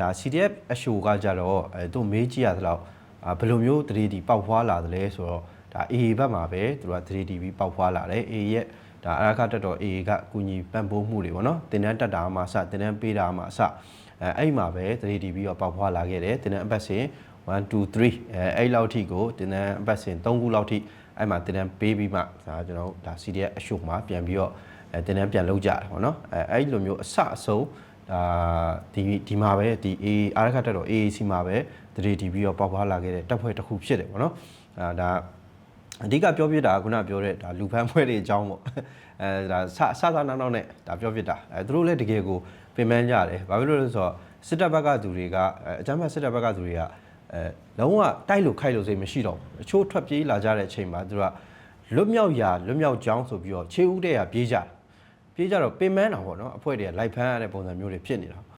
ဒါ CDF အရှိုကကြတော့သူမေးကြည့်ရသလောက်ဘယ်လိုမျိုး 3D ပေါက်ဖွာလာတယ်လဲဆိုတော့ဒါ AA ဘက်မှာပဲသူက 3D ပြီးပေါက်ဖွာလာတယ် AA ရဲ့ဒါအရခတက်တော် AA ကကူညီပံ့ပိုးမှုတွေပေါ့နော်တင်တန်းတက်တာမှစတင်တန်းပေးတာမှစအဲ့မှာပဲ 3D ပြီးတော့ပေါက်ဖွာလာခဲ့တယ်တင်တန်းအပတ်စဉ်1 2 3အဲ့လောက်ထိကိုတင်တန်းအပတ်စဉ်3ခုလောက်ထိအဲ့မှာတင်တန်းပေးပြီးမှဒါကျွန်တော်ဒါ CDF အရှိုမှာပြန်ပြီးတော့တင်တန်းပြန်လုပ်ကြတာပေါ့နော်အဲ့လိုမျိုးအစအဆုံးဒီမှာပဲဒီ AA အရခတက်တော် AAC မှာပဲ 3D ပြီးတော့ပေါက်ဖွာလာခဲ့တဲ့တပ်ဖွဲ့တစ်ခုဖြစ်တယ်ပေါ့နော်ဒါအဓိကပြောပြတာကခုနပြောတဲ့ဒါလူဖမ်းဖွဲ့တွေအကြောင်းပေါ့ဒါစနောက်နဲ့ဒါပြောပြတာသူတို့လည်းတကယ်ကိုပြင်ပန်းကြတယ်ဘာဖြစ်လို့လဲဆိုတော့စစ်တပ်ဘက်ကသူတွေကအကြမ်းဖက်စစ်တပ်ဘက်ကသူတွေကလုံးဝတိုက်လို့ခိုက်လို့စိတ်မရှိတော့ဘူးအချို့ထွက်ပြေးလာကြတဲ့အချိန်မှာသူကလွတ်မြောက်ကြောင်းဆိုပြီးတော့ခြေဦးတဲ့ရပြေးကြတော့ပြင်ပန်းတာပေါ့နော်အဖွဲ့တွေကလိုက်ဖမ်းရတဲ့ပုံစံမျိုးတွေဖြစ်နေတာ